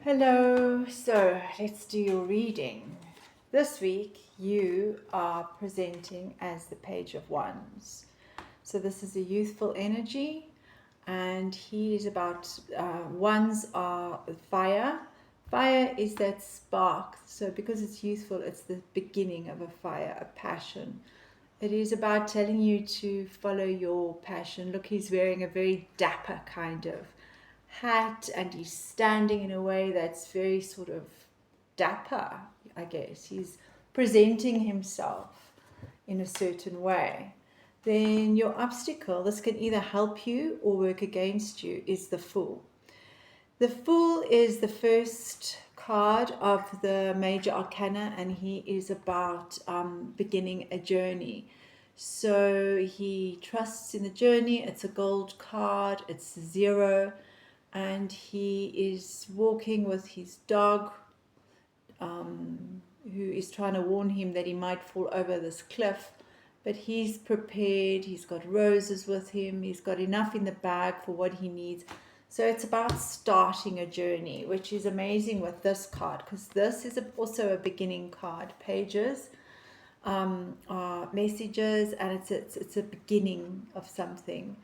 Hello, so let's do your reading. This week you are presenting as the Page of Wands. So this is a youthful energy, and he is about wands are fire. Fire is that spark. So because it's youthful, it's the beginning of a fire, a passion. It is about telling you to follow your passion. Look, he's wearing a very dapper kind of hat, and he's standing in a way that's very sort of dapper, I guess. He's presenting himself in a certain way. Then your obstacle, this can either help you or work against you, is the Fool. The Fool is the first card of the major arcana, and he is about beginning a journey. So he trusts in the journey. It's a gold card, it's 0, and he is walking with his dog, who is trying to warn him that he might fall over this cliff. But he's prepared, he's got roses with him, he's got enough in the bag for what he needs. So it's about starting a journey, which is amazing with this card, because this is also a beginning card. Pages are messages, and it's a beginning of something.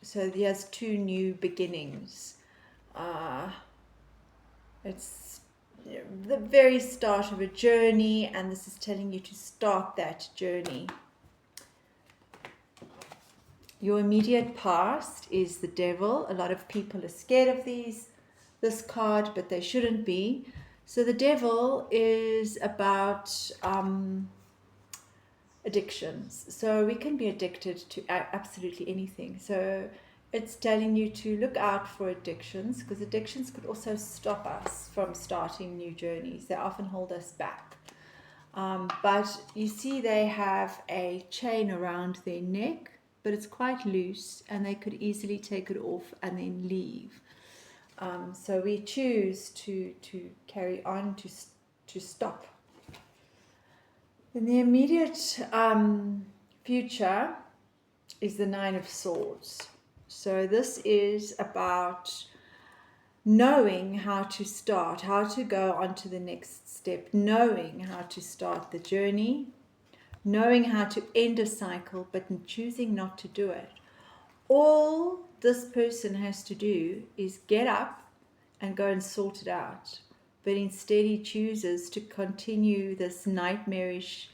So there's 2 new beginnings. It's the very start of a journey, and this is telling you to start that journey. Your immediate past is the Devil. A lot of people are scared of this card, but they shouldn't be. So the Devil is about addictions. So we can be addicted to absolutely anything. So it's telling you to look out for addictions, because addictions could also stop us from starting new journeys. They often hold us back. But you see they have a chain around their neck, but it's quite loose, and they could easily take it off and then leave. So we choose to carry on, to stop. In the immediate future is the 9 of Swords. So this is about knowing how to start, how to go on to the next step, knowing how to start the journey, knowing how to end a cycle, but choosing not to do it. All this person has to do is get up and go and sort it out. But instead he chooses to continue this nightmarish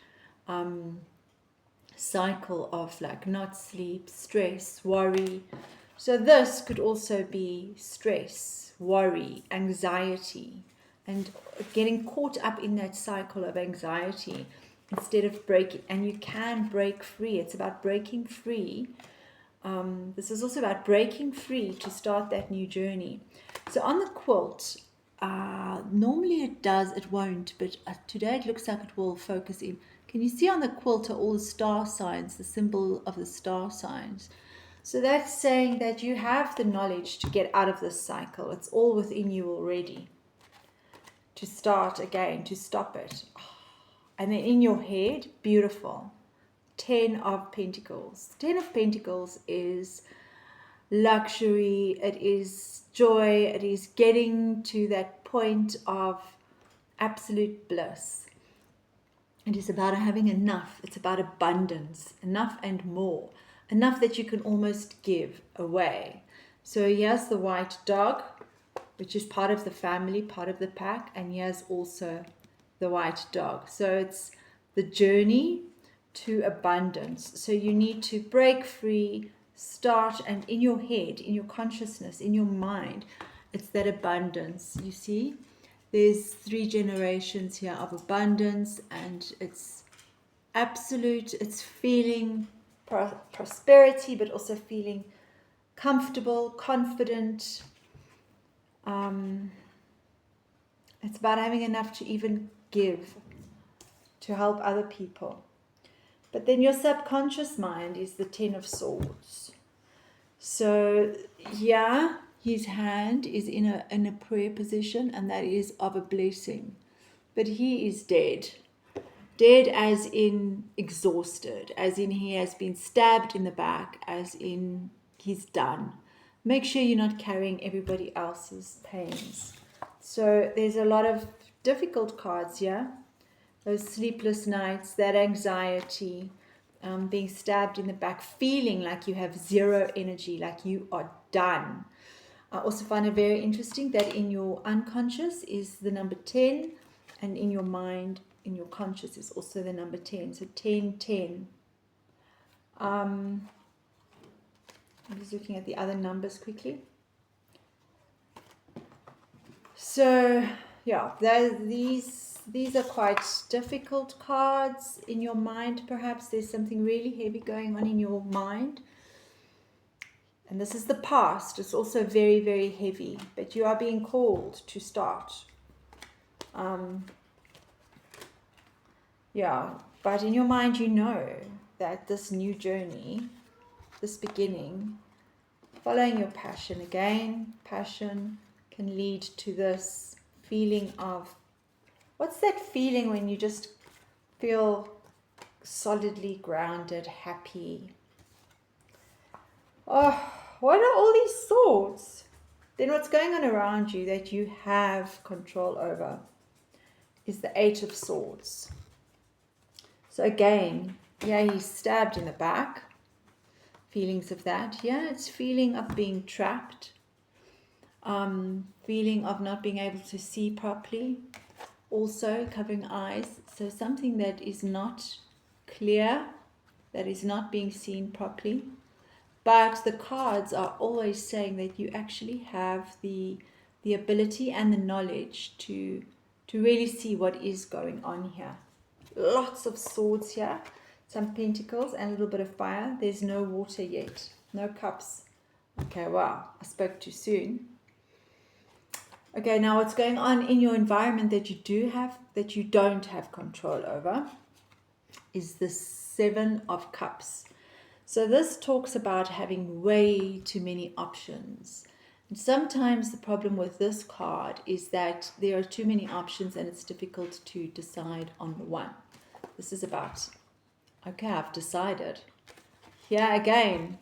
cycle of like not sleep, stress, worry. So this could also be stress, worry, anxiety, and getting caught up in that cycle of anxiety instead of breaking. And you can break free. It's about breaking free. This is also about breaking free to start that new journey. So on the quilt, normally it won't, but today it looks like it will focus in. Can you see on the quilt are all the star signs, the symbol of the star signs? So that's saying that you have the knowledge to get out of this cycle. It's all within you already. To start again, to stop it. And then in your head, beautiful. 10 of Pentacles. 10 of Pentacles is luxury, it is joy, it is getting to that point of absolute bliss. It is about having enough. It's about abundance, enough and more, enough that you can almost give away. So here's the white dog, which is part of the family, part of the pack, and here's also the white dog. So it's the journey to abundance. So you need to break free, start, and in your head, in your consciousness, in your mind, it's that abundance. You see, there's 3 generations here of abundance, and it's absolute. It's feeling prosperity, but also feeling comfortable, confident. It's about having enough to even give, to help other people. But then your subconscious mind is the 10 of Swords. So yeah, his hand is in a prayer position, and that is of a blessing. But he is dead. Dead as in exhausted, as in he has been stabbed in the back, as in he's done. make sure you're not carrying everybody else's pains. So there's a lot of difficult cards here. Those sleepless nights, that anxiety, being stabbed in the back, feeling like you have zero energy, like you are done. I also find it very interesting that in your unconscious is the number 10, and in your mind, in your conscious is also the number 10. So 10, 10. I'm just looking at the other numbers quickly. So yeah, these are quite difficult cards in your mind. Perhaps there's something really heavy going on in your mind. And this is the past. It's also very, very heavy. But you are being called to start. Yeah, but in your mind you know that this new journey, this beginning, following your passion again, passion can lead to this feeling of, what's that feeling when you just feel solidly grounded, happy? Oh, what are all these thoughts? Then what's going on around you that you have control over is the Eight of Swords. So again, yeah, he's stabbed in the back. Feelings of that. Yeah, it's feeling of being trapped. Feeling of not being able to see properly. Also covering eyes. So something that is not clear, that is not being seen properly. But the cards are always saying that you actually have the ability and the knowledge to really see what is going on here. Lots of swords here, some pentacles and a little bit of fire. There's no water yet, no cups. Okay, wow, I spoke too soon. Okay, now what's going on in your environment that you don't have control over is the Seven of Cups. So this talks about having way too many options. And sometimes the problem with this card is that there are too many options and it's difficult to decide on one. This is about, okay, I've decided. Here again,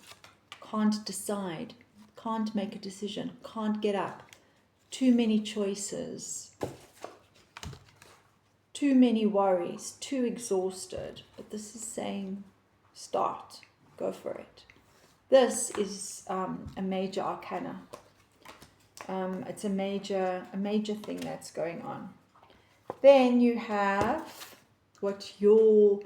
can't decide, can't make a decision, can't get up. Too many choices, too many worries, too exhausted. But this is saying, start, go for it. This is a major arcana. It's a major thing that's going on. Then you have what your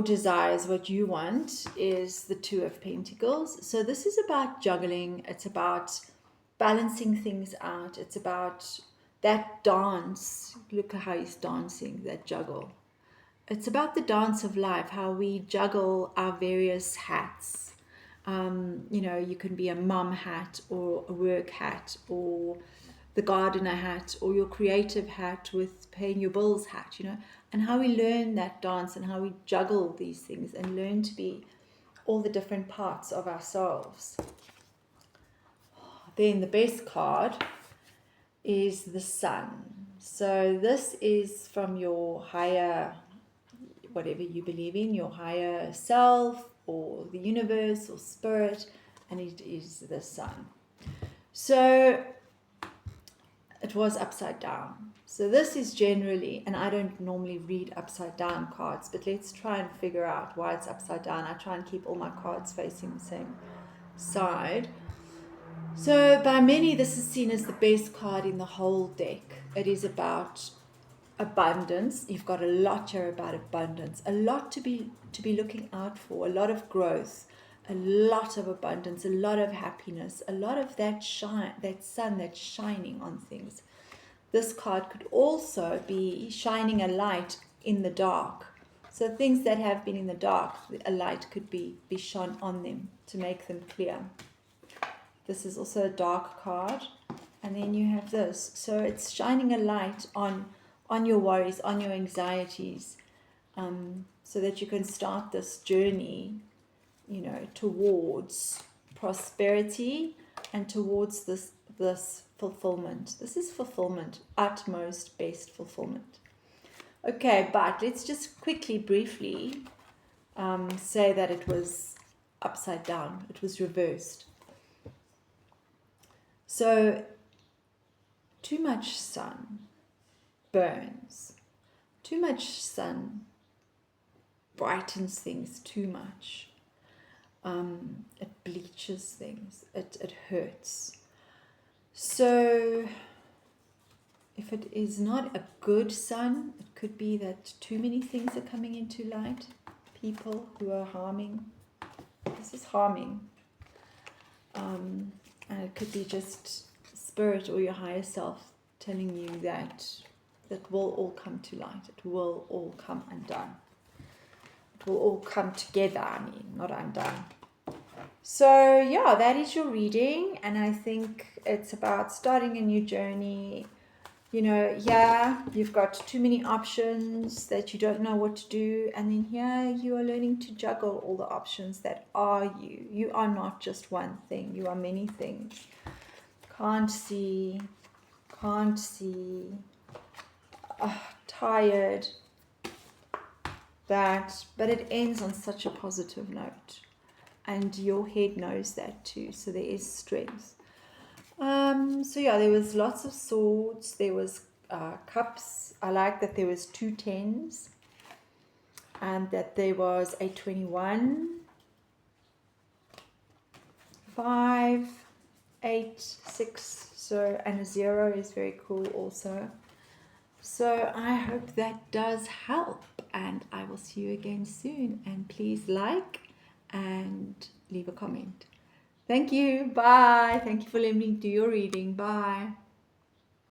desires, what you want is the Two of Pentacles. So this is about juggling. It's about balancing things out. It's about that dance. Look at how he's dancing, that juggle. It's about the dance of life, how we juggle our various hats. You can be a mum hat or a work hat or the gardener hat or your creative hat with paying your bills hat, and how we learn that dance and how we juggle these things and learn to be all the different parts of ourselves. Then the best card is the Sun. So this is from your higher, whatever you believe in, your higher self or the universe or spirit, and it is the Sun. So it was upside down. So this is generally, and I don't normally read upside down cards, but let's try and figure out why it's upside down. I try and keep all my cards facing the same side. So by many, this is seen as the best card in the whole deck. It is about abundance. You've got a lot here about abundance, a lot to be looking out for, a lot of growth, a lot of abundance, a lot of happiness, a lot of that shine, that sun that's shining on things. This card could also be shining a light in the dark. So things that have been in the dark, a light could be shone on them to make them clear. This is also a dark card. And then you have this. So it's shining a light on your worries, on your anxieties, so that you can start this journey, towards prosperity and towards this fulfillment. This is fulfillment, utmost best fulfillment. Okay, but let's just quickly, briefly say that it was upside down. It was reversed. So too much sun burns. Too much sun brightens things too much. It bleaches things. It hurts. So if it is not a good sun, it could be that too many things are coming into light. People who are harming. This is harming. And it could be just spirit or your higher self telling you that will all come to light. It will all come undone. It will all come together, I mean, not undone. So yeah, that is your reading, and I think it's about starting a new journey. You know, yeah, you've got too many options that you don't know what to do, and then here you are learning to juggle all the options that are you. You are not just one thing, you are many things. Can't see, tired, that, but it ends on such a positive note, and your head knows that too, so there is strength. So yeah, there was lots of swords, there was cups. I like that there was 2 10s, and that there was a 21, 5, 8, 6, so, and a 0 is very cool also. So I hope that does help, and I will see you again soon, and please like and leave a comment. Thank you. Bye. Thank you for letting me do your reading. Bye.